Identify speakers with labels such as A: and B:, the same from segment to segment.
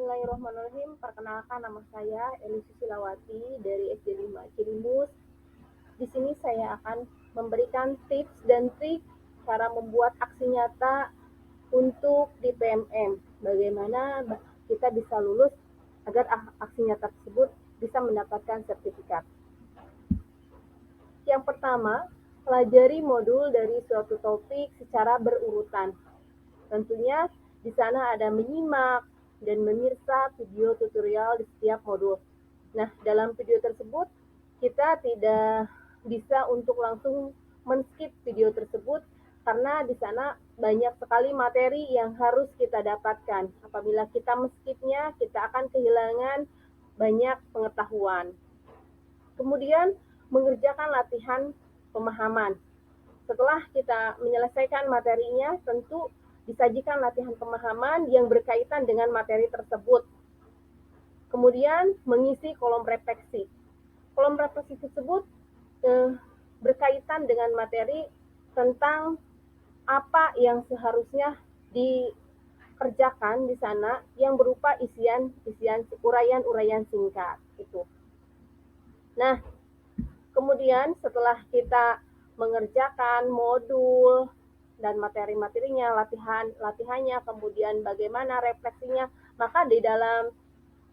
A: Bismillahirrahmanirrahim. Perkenalkan, nama saya Eli Susilawati dari SD 5 Cirimus. Di sini saya akan memberikan tips dan trik cara membuat aksi nyata untuk di PMM. Bagaimana kita bisa lulus agar aksi nyata tersebut bisa mendapatkan sertifikat. Yang pertama, pelajari modul dari suatu topik secara berurutan. Tentunya di sana ada menyimak dan memirsa video tutorial di setiap modul. Nah, dalam video tersebut kita tidak bisa untuk langsung men-skip video tersebut karena di sana banyak sekali materi yang harus kita dapatkan. Apabila kita men-skipnya, kita akan kehilangan banyak pengetahuan. Kemudian mengerjakan latihan pemahaman. Setelah kita menyelesaikan materinya, tentu disajikan latihan pemahaman yang berkaitan dengan materi tersebut. Kemudian mengisi kolom refleksi. Kolom refleksi tersebut berkaitan dengan materi tentang apa yang seharusnya dikerjakan di sana yang berupa uraian singkat itu. Nah, kemudian setelah kita mengerjakan modul dan materi-materinya, latihannya, kemudian bagaimana refleksinya, maka di dalam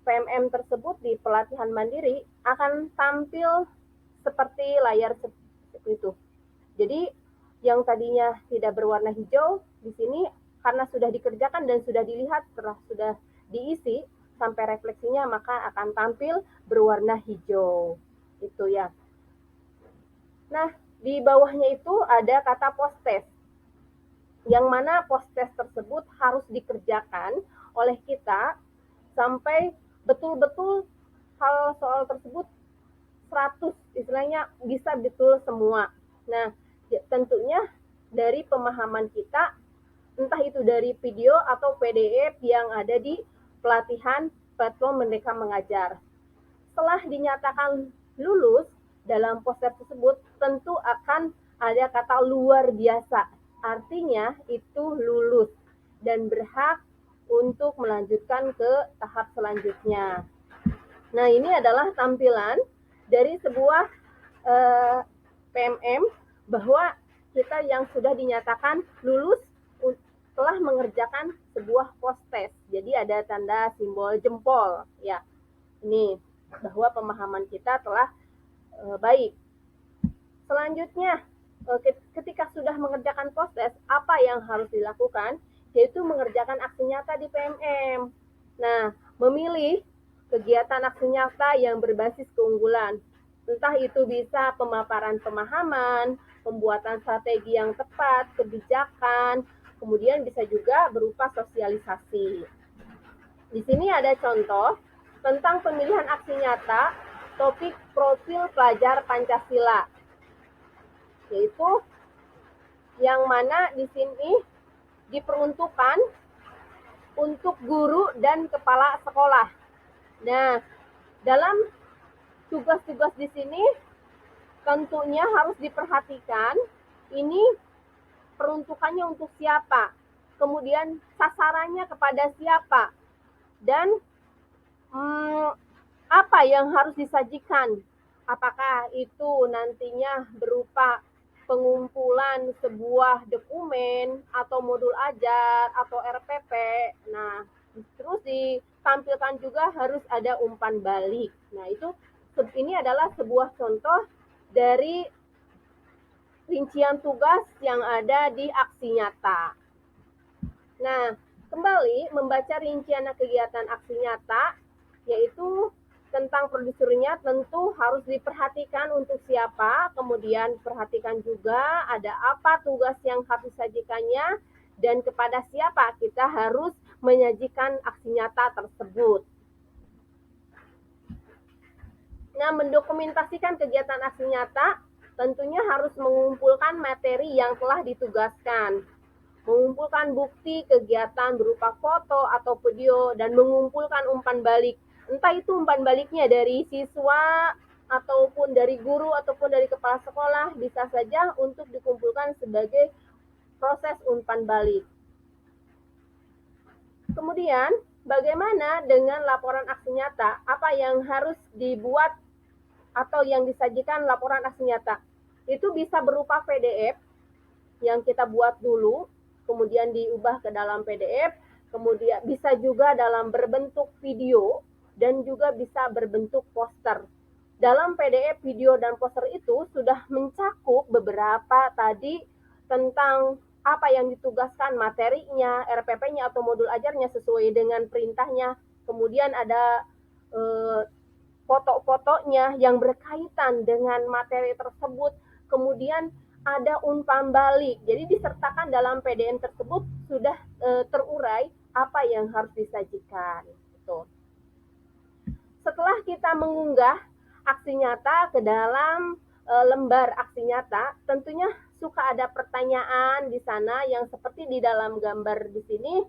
A: PMM tersebut di pelatihan mandiri akan tampil seperti layar seperti itu. Jadi yang tadinya tidak berwarna hijau di sini karena sudah dikerjakan dan sudah dilihat setelah sudah diisi sampai refleksinya, maka akan tampil berwarna hijau. Itu ya. Nah, di bawahnya itu ada kata post-test, yang mana post-test tersebut harus dikerjakan oleh kita sampai betul-betul hal soal tersebut 100, istilahnya bisa betul semua. Nah, tentunya dari pemahaman kita, entah itu dari video atau PDF yang ada di pelatihan platform Merdeka Mengajar. Setelah dinyatakan lulus, dalam poster tersebut tentu akan ada kata luar biasa. Artinya itu lulus dan berhak untuk melanjutkan ke tahap selanjutnya. Nah, ini adalah tampilan dari sebuah PMM bahwa kita yang sudah dinyatakan lulus telah mengerjakan sebuah post-test. Jadi ada tanda simbol jempol ya. Ini bahwa pemahaman kita telah baik. Selanjutnya, ketika sudah mengerjakan post-test, apa yang harus dilakukan? Yaitu mengerjakan aksi nyata di PMM. Nah, memilih kegiatan aksi nyata yang berbasis keunggulan. Entah itu bisa pemaparan pemahaman, pembuatan strategi yang tepat, kebijakan, kemudian bisa juga berupa sosialisasi. Di sini ada contoh tentang pemilihan aksi nyata topik profil pelajar Pancasila, yaitu yang mana di sini diperuntukkan untuk guru dan kepala sekolah. Nah, dalam tugas-tugas di sini tentunya harus diperhatikan ini peruntukannya untuk siapa, kemudian sasarannya kepada siapa, dan apa yang harus disajikan. Apakah itu nantinya berupa pengumpulan sebuah dokumen atau modul ajar atau RPP. Nah, terus ditampilkan juga harus ada umpan balik. Nah, ini adalah sebuah contoh dari rincian tugas yang ada di aksi nyata. Nah, kembali membaca rincian kegiatan aksi nyata, yaitu tentang prosedurnya tentu harus diperhatikan untuk siapa, kemudian perhatikan juga ada apa tugas yang harus disajikannya, dan kepada siapa kita harus menyajikan aksi nyata tersebut. Nah, mendokumentasikan kegiatan aksi nyata tentunya harus mengumpulkan materi yang telah ditugaskan, mengumpulkan bukti kegiatan berupa foto atau video, dan mengumpulkan umpan balik. Entah itu umpan baliknya dari siswa, ataupun dari guru, ataupun dari kepala sekolah, bisa saja untuk dikumpulkan sebagai proses umpan balik. Kemudian, bagaimana dengan laporan aksi nyata? Apa yang harus dibuat atau yang disajikan laporan aksi nyata? Itu bisa berupa PDF yang kita buat dulu, kemudian diubah ke dalam PDF, kemudian bisa juga dalam berbentuk video, dan juga bisa berbentuk poster. Dalam PDF, video, dan poster itu sudah mencakup beberapa tadi tentang apa yang ditugaskan, materinya, RPP-nya atau modul ajarnya sesuai dengan perintahnya. Kemudian ada foto-fotonya yang berkaitan dengan materi tersebut. Kemudian ada umpan balik. Jadi disertakan dalam PDM tersebut sudah terurai apa yang harus disajikan. Gitu. Setelah kita mengunggah aksi nyata ke dalam lembar aksi nyata, tentunya suka ada pertanyaan di sana yang seperti di dalam gambar di sini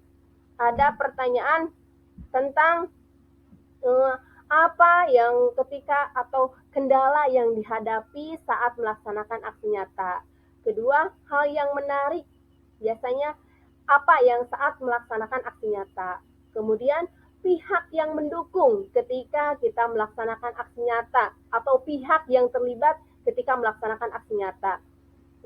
A: ada pertanyaan tentang apa yang ketika atau kendala yang dihadapi saat melaksanakan aksi nyata. Kedua, hal yang menarik biasanya apa yang saat melaksanakan aksi nyata. Kemudian, pihak yang mendukung ketika kita melaksanakan aksi nyata atau pihak yang terlibat ketika melaksanakan aksi nyata.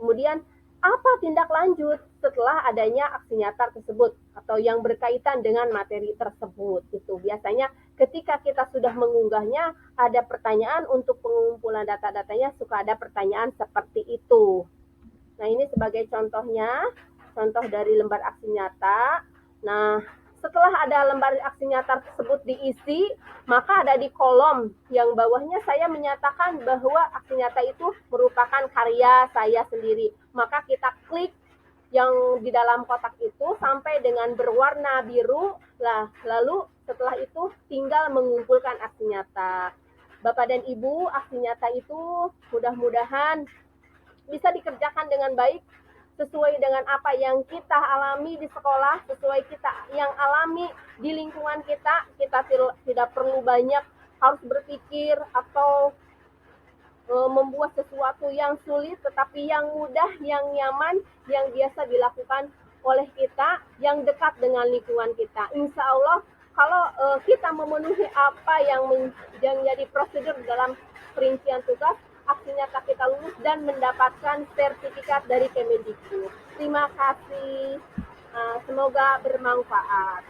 A: Kemudian, apa tindak lanjut setelah adanya aksi nyata tersebut atau yang berkaitan dengan materi tersebut. Itu biasanya ketika kita sudah mengunggahnya ada pertanyaan untuk pengumpulan data-datanya, suka ada pertanyaan seperti itu. Nah, ini sebagai contohnya, contoh dari lembar aksi nyata. Nah, setelah ada lembar aksi nyata tersebut diisi, maka ada di kolom yang bawahnya saya menyatakan bahwa aksi nyata itu merupakan karya saya sendiri. Maka kita klik yang di dalam kotak itu sampai dengan berwarna biru, lalu setelah itu tinggal mengumpulkan aksi nyata. Bapak dan Ibu, aksi nyata itu mudah-mudahan bisa dikerjakan dengan baik sesuai dengan apa yang kita alami di sekolah, sesuai kita yang alami di lingkungan kita. Kita tidak perlu banyak harus berpikir atau membuat sesuatu yang sulit, tetapi yang mudah, yang nyaman, yang biasa dilakukan oleh kita, yang dekat dengan lingkungan kita. Insya Allah, kalau kita memenuhi apa yang menjadi prosedur dalam perincian tugas, aksi nyata kita lulus dan mendapatkan sertifikat dari Kemendikbud. Terima kasih. Semoga bermanfaat.